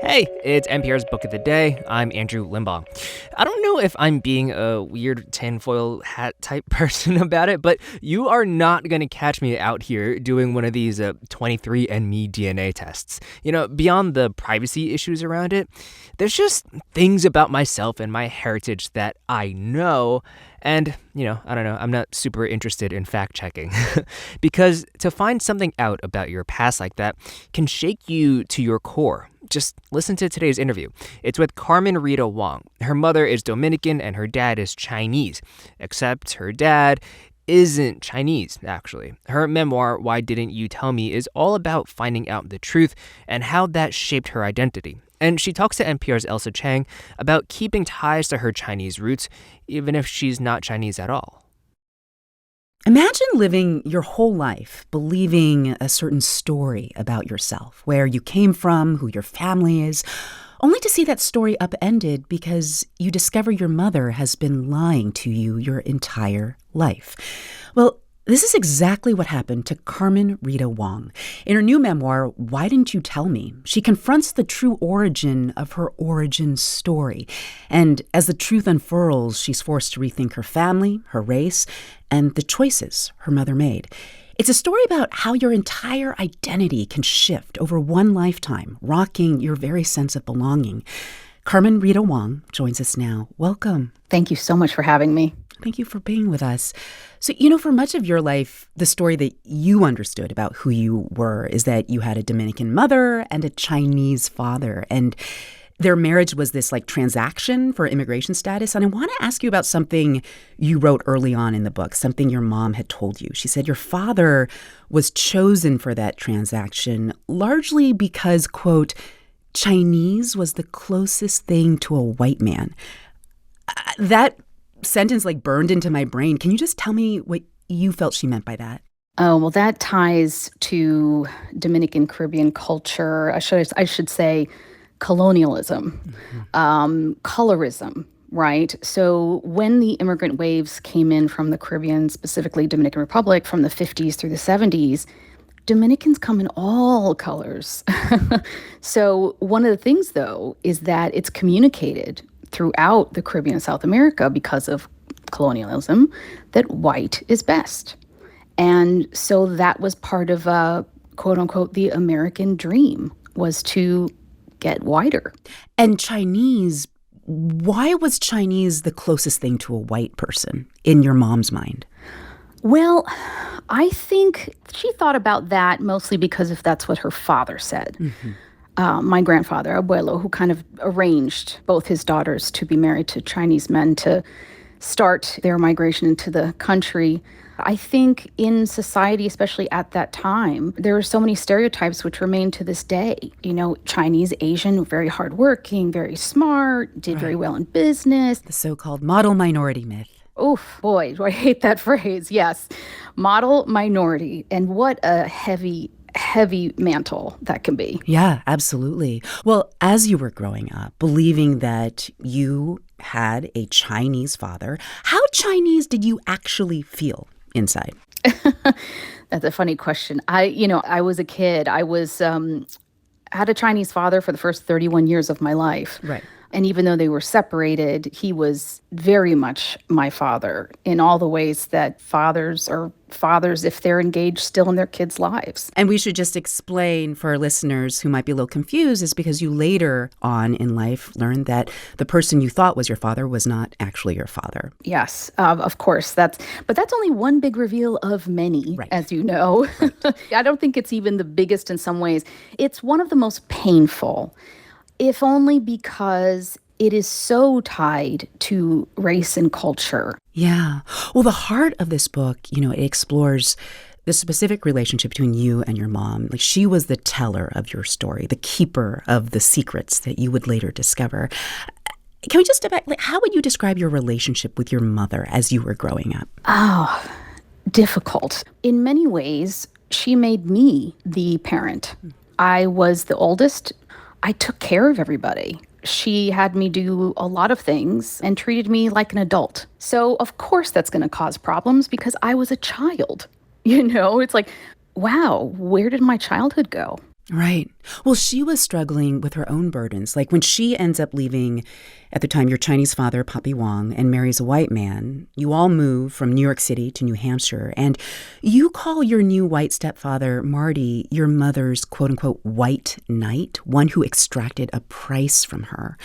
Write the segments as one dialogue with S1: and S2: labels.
S1: Hey, it's NPR's Book of the Day. I'm Andrew Limbaugh. I don't know if I'm being a weird tinfoil hat type person about it, but you are not going to catch me out here doing one of these 23andMe DNA tests. Beyond the privacy issues around it, there's just things about myself and my heritage that I know. And, I don't know, I'm not super interested in fact checking. Because to find something out about your past like that can shake you to your core. Just listen to today's interview. It's with Carmen Rita Wong. Her mother is Dominican and her dad is Chinese. Except her dad isn't Chinese, actually. Her memoir, Why Didn't You Tell Me, is all about finding out the truth and how that shaped her identity. And she talks to NPR's Ailsa Chang about keeping ties to her Chinese roots, even if she's not Chinese at all.
S2: Imagine living your whole life believing a certain story about yourself, where you came from, who your family is, only to see that story upended because you discover your mother has been lying to you your entire life. Well, this is exactly what happened to Carmen Rita Wong. In her new memoir, Why Didn't You Tell Me?, she confronts the true origin of her origin story. And as the truth unfurls, she's forced to rethink her family, her race, and the choices her mother made. It's a story about how your entire identity can shift over one lifetime, rocking your very sense of belonging. Carmen Rita Wong joins us now. Welcome.
S3: Thank you so much for having me.
S2: Thank you for being with us. So, for much of your life, the story that you understood about who you were is that you had a Dominican mother and a Chinese father. And their marriage was this transaction for immigration status. And I want to ask you about something you wrote early on in the book, something your mom had told you. She said your father was chosen for that transaction largely because, quote, Chinese was the closest thing to a white man. That sentence burned into my brain. Can you just tell me what you felt she meant by that?
S3: Oh, well, that ties to Dominican Caribbean culture. I should say colonialism, colorism, right? So when the immigrant waves came in from the Caribbean, specifically Dominican Republic, from the 50s through the 70s, Dominicans come in all colors. So one of the things, though, is that it's communicated throughout the Caribbean and South America because of colonialism that white is best. And so that was part of, quote unquote, the American dream was to get whiter.
S2: And Chinese, why was Chinese the closest thing to a white person in your mom's mind?
S3: Well, I think she thought about that mostly because if that's what her father said. Mm-hmm. My grandfather, Abuelo, who kind of arranged both his daughters to be married to Chinese men to start their migration into the country. I think in society, especially at that time, there were so many stereotypes which remain to this day. Chinese, Asian, very hardworking, very smart, did very well in business.
S2: The so-called model minority myth.
S3: Oof, boy, do I hate that phrase. Yes, model minority. And what a heavy mantle that can be.
S2: Yeah, absolutely. Well, as you were growing up, believing that you had a Chinese father, how Chinese did you actually feel inside?
S3: That's a funny question. I was a kid. I had a Chinese father for the first 31 years of my life.
S2: Right.
S3: And even though they were separated, he was very much my father in all the ways that fathers are fathers if they're engaged still in their kids' lives.
S2: And we should just explain for our listeners who might be a little confused is because you later on in life learned that the person you thought was your father was not actually your father.
S3: Yes, of course. But that's only one big reveal of many, right, as you know. Right. I don't think it's even the biggest in some ways. It's one of the most painful, if only because it is so tied to race and culture.
S2: Yeah. Well, the heart of this book, it explores the specific relationship between you and your mom. She was the teller of your story, the keeper of the secrets that you would later discover. Can we just step back? How would you describe your relationship with your mother as you were growing up?
S3: Oh, difficult. In many ways, she made me the parent. I was the oldest. I took care of everybody. She had me do a lot of things and treated me like an adult. So, of course, that's going to cause problems because I was a child. It's like, wow, where did my childhood go?
S2: Right. Well, she was struggling with her own burdens. Like when she ends up leaving, at the time, your Chinese father, Papi Wong, and marries a white man, you all move from New York City to New Hampshire, and you call your new white stepfather, Marty, your mother's quote-unquote white knight, one who extracted a price from her.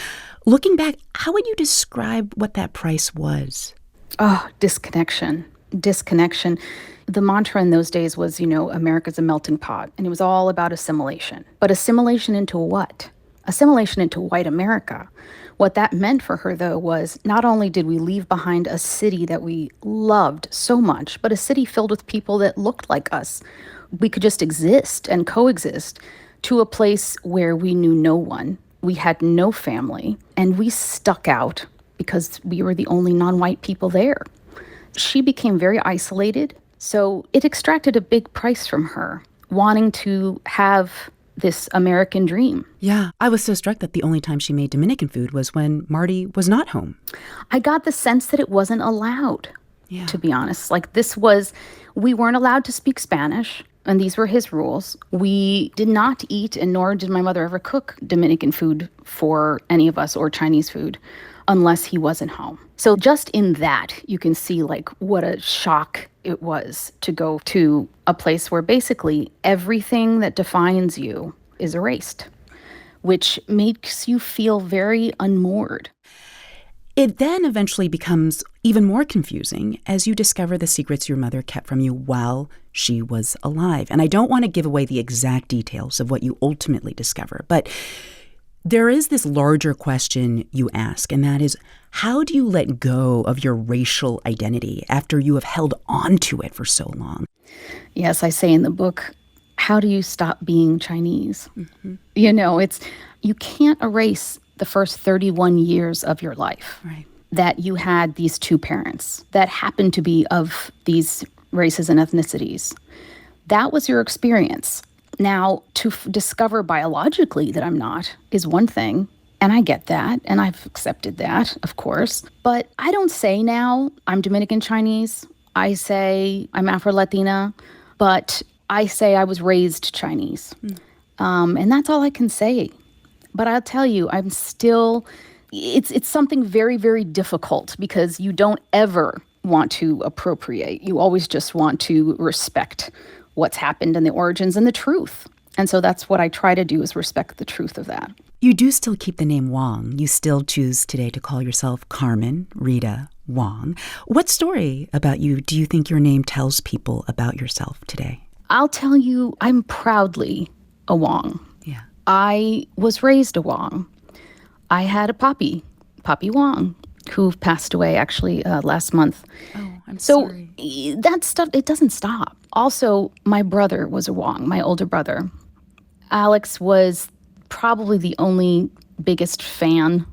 S2: Looking back, how would you describe what that price was?
S3: Oh, disconnection. Disconnection. The mantra in those days was, America's a melting pot, and it was all about assimilation. But assimilation into what? Assimilation into white America. What that meant for her, though, was not only did we leave behind a city that we loved so much, but a city filled with people that looked like us. We could just exist and coexist, to a place where we knew no one. We had no family, and we stuck out because we were the only non-white people there. She became very isolated. So it extracted a big price from her, wanting to have this American dream.
S2: Yeah, I was so struck that the only time she made Dominican food was when Marty was not home.
S3: I got the sense that it wasn't allowed, to be honest. We weren't allowed to speak Spanish, and these were his rules. We did not eat, and nor did my mother ever cook Dominican food for any of us, or Chinese food, unless he wasn't home. So just in that, you can see what a shock it was to go to a place where basically everything that defines you is erased, which makes you feel very unmoored.
S2: It then eventually becomes even more confusing as you discover the secrets your mother kept from you while she was alive. And I don't want to give away the exact details of what you ultimately discover, but there is this larger question you ask, and that is, how do you let go of your racial identity after you have held on to it for so long?
S3: Yes, I say in the book, how do you stop being Chinese? Mm-hmm. You can't erase the first 31 years of your life.
S2: Right.
S3: That you had these two parents that happened to be of these races and ethnicities. That was your experience. Now, to discover biologically that I'm not is one thing, and I get that, and I've accepted that, of course. But I don't say now I'm Dominican Chinese. I say I'm Afro-Latina, but I say I was raised Chinese. And that's all I can say. But I'll tell you, I'm still, it's something very, very difficult because you don't ever want to appropriate. You always just want to respect what's happened and the origins and the truth. And so that's what I try to do, is respect the truth of that.
S2: You do still keep the name Wong. You still choose today to call yourself Carmen Rita Wong. What story about you do you think your name tells people about yourself today?
S3: I'll tell you, I'm proudly a Wong.
S2: Yeah.
S3: I was raised a Wong. I had a Papi Wong, who passed away actually last month.
S2: Oh, I'm sorry.
S3: So that stuff, it doesn't stop. Also, my brother was a Wong, my older brother. Alex was probably the only biggest fan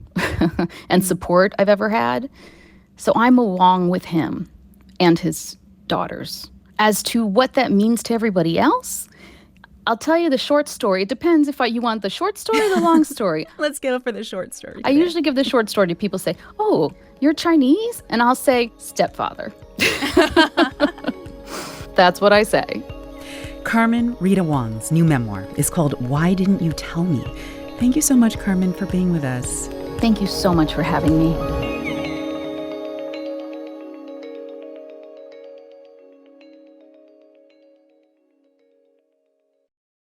S3: and support I've ever had. So I'm a Wong with him and his daughters. As to what that means to everybody else, I'll tell you the short story. It depends if you want the short story or the long story.
S2: Let's go for the short story today.
S3: I usually give the short story to people say, "Oh, you're Chinese?" And I'll say, "Stepfather." That's what I say.
S2: Carmen Rita Wong's new memoir is called Why Didn't You Tell Me? Thank you so much, Carmen, for being with us.
S3: Thank you so much for having me.